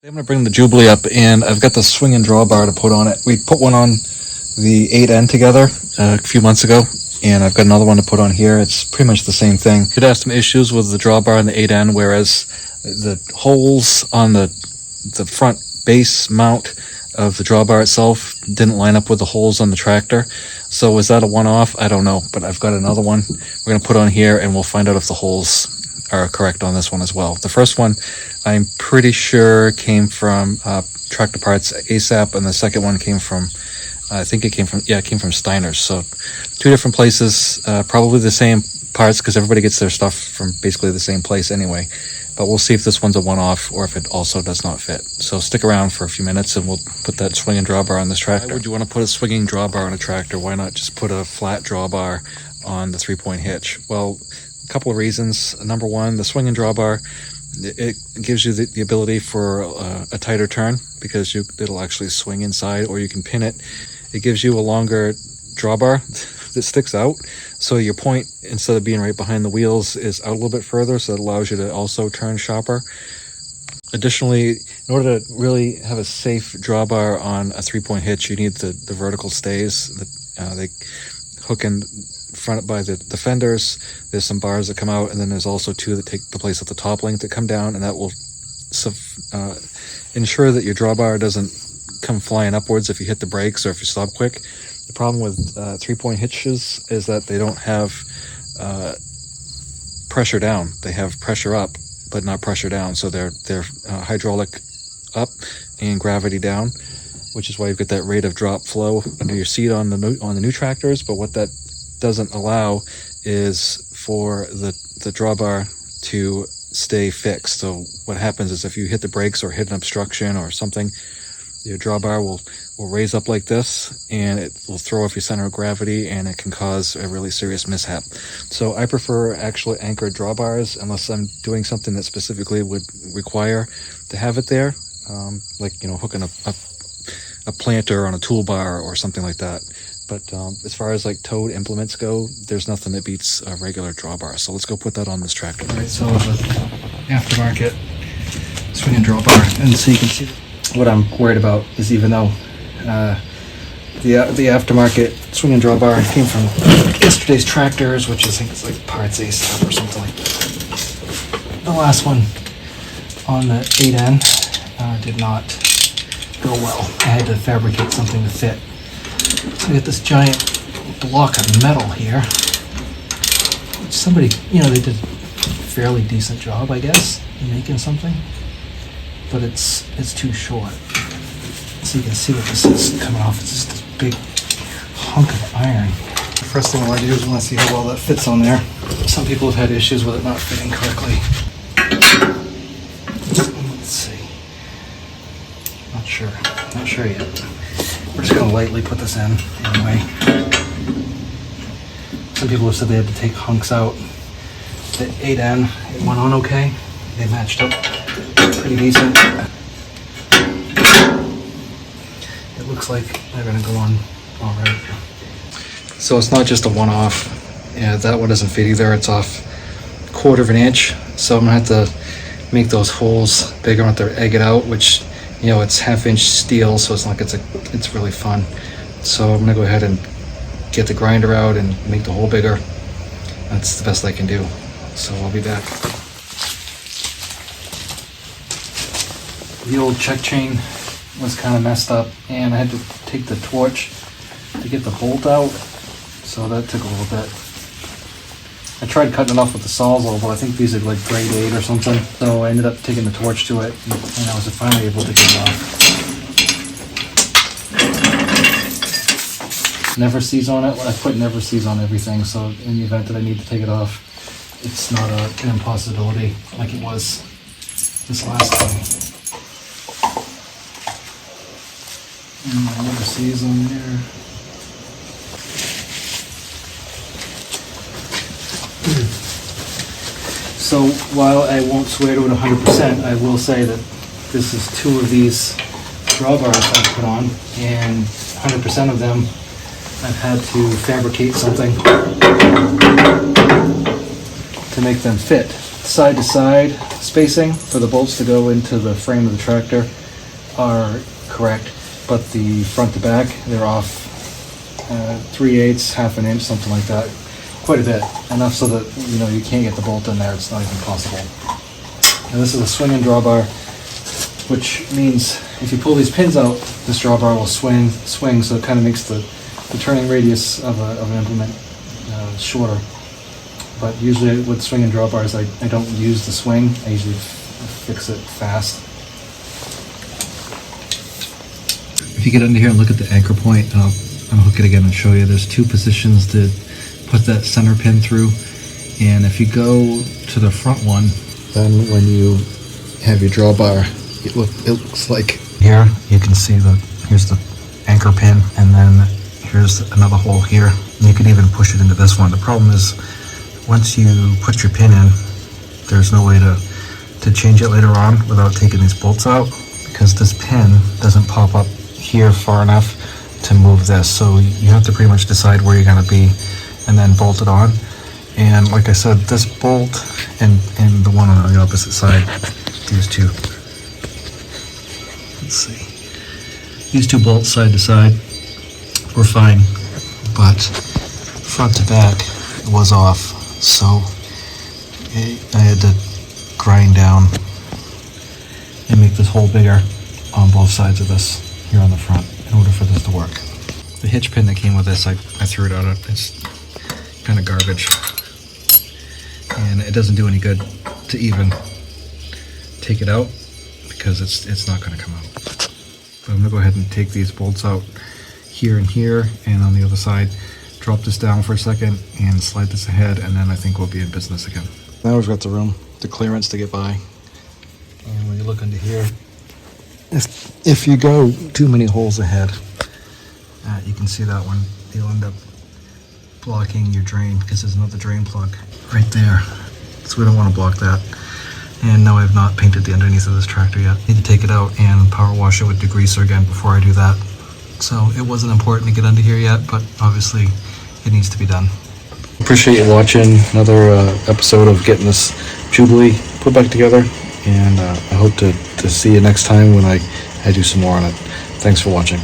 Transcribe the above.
I'm going to bring the Jubilee up, and I've got the swinging drawbar to put on it. We put one on the 8N together a few months ago, and I've got another one to put on here. It's pretty much the same thing. Could have some issues with the drawbar on the 8N, whereas the holes on the front base mount of the drawbar itself didn't line up with the holes on the tractor. So is that a one-off? I don't know, but I've got another one we're going to put on here, and we'll find out if the holes are correct on this one as well. The first one I'm pretty sure came from Tractor Parts ASAP, and the second one came from it came from Steiner's. So two different places, probably the same parts because everybody gets their stuff from basically the same place anyway. But we'll see if this one's a one-off or if it also does not fit. So stick around for a few minutes and we'll put that swinging drawbar on this tractor. Why would you want to put a swinging drawbar on a tractor? Why not just put a flat drawbar on the 3-point hitch? Well, a couple of reasons. Number one, the swinging drawbar, it gives you the ability for a tighter turn because it'll actually swing inside, or you can pin it. It gives you a longer drawbar that sticks out, so your point, instead of being right behind the wheels, is out a little bit further, so it allows you to also turn sharper. Additionally, in order to really have a safe drawbar on a 3-point hitch, you need the vertical stays that they hook in front by the fenders. There's some bars that come out, and then there's also two that take the place of the top link that come down, and that will ensure that your drawbar doesn't come flying upwards if you hit the brakes or if you stop quick. The problem with 3-point hitches is that they don't have pressure down. They have pressure up, but not pressure down. So they're hydraulic up and gravity down, which is why you've got that rate of drop flow under your seat on the new tractors. But what that doesn't allow is for the drawbar to stay fixed. So what happens is if you hit the brakes or hit an obstruction or something, your drawbar will raise up like this, and it will throw off your center of gravity, and it can cause a really serious mishap. So I prefer actually anchored drawbars unless I'm doing something that specifically would require to have it there, like hooking a planter on a toolbar or something like that. But as far as like towed implements go, there's nothing that beats a regular drawbar. So let's go put that on this tractor. All right, so the aftermarket swinging drawbar, and so you can see what I'm worried about is, even though the aftermarket swinging drawbar came from yesterday's tractors, which I think is like Parts ASAP or something like that, the last one on the 8N did not go well. I had to fabricate something to fit. So I got this giant block of metal here, which somebody, they did a fairly decent job, I guess, in making something, but it's too short. So you can see what this is coming off. It's just this big hunk of iron. The first thing I want to do is want to see how well that fits on there. Some people have had issues with it not fitting correctly. Let's see. Not sure yet. We're just going to lightly put this in anyway. Some people have said they had to take hunks out. The 8N, it went on okay. They matched up pretty decent. It looks like they're going to go on all right. So it's not just a one-off. Yeah, that one doesn't fit either. It's off 1/4 of an inch. So I'm going to have to make those holes bigger. I'm going to have to egg it out, which, it's 1/2-inch steel, so it's not like it's really fun. So I'm going to go ahead and get the grinder out and make the hole bigger. That's the best I can do. So I'll be back. The old check chain was kind of messed up, and I had to take the torch to get the bolt out, so that took a little bit. I tried cutting it off with the Sawzall, but I think these are like grade 8 or something, so I ended up taking the torch to it, and I was finally able to get it off. Never sees on it. I put never sees on everything, so in the event that I need to take it off, it's not an impossibility like it was this last time. And I never sees on there. So while I won't swear to it 100%, I will say that this is 2 of these drawbars I've put on, and 100% of them I've had to fabricate something to make them fit. side-to-side spacing for the bolts to go into the frame of the tractor are correct, but the front to back, they're off 3/8, half an inch, something like that. Quite a bit. Enough so that, you can't get the bolt in there. It's not even possible. And this is a swing-in drawbar, which means if you pull these pins out, this drawbar will swing, so it kind of makes the turning radius of an implement shorter. But usually with swing-in drawbars, I don't use the swing. I usually fix it fast. If you get under here and look at the anchor point, I'll unhook it again and show you. There's two positions to put that center pin through. And if you go to the front one, then when you have your drawbar, it looks like here you can see here's the anchor pin, and then here's another hole here. And you can even push it into this one. The problem is, once you put your pin in, there's no way to change it later on without taking these bolts out, because this pin doesn't pop up here far enough to move this. So you have to pretty much decide where you're going to be and then bolt it on. And like I said, this bolt and the one on the opposite side, these two, let's see, these two bolts side to side were fine, but front to back was off. So I had to grind down and make this hole bigger on both sides of this here on the front in order for this to work. The hitch pin that came with this, I threw it out. It's kind of garbage, and it doesn't do any good to even take it out because it's not going to come out. But I'm going to go ahead and take these bolts out here and here, and on the other side, drop this down for a second and slide this ahead, and then I think we'll be in business again. Now we've got the room, the clearance to get by. And when you look under here, if you go too many holes ahead, you can see that one, you'll end up blocking your drain because there's another drain plug right there. So we don't want to block that. And no, I have not painted the underneath of this tractor yet. Need to take it out and power wash it with degreaser again before I do that. So it wasn't important to get under here yet, but obviously it needs to be done. Appreciate you watching another episode of getting this Jubilee put back together, and I hope to see you next time when I do some more on it. Thanks for watching.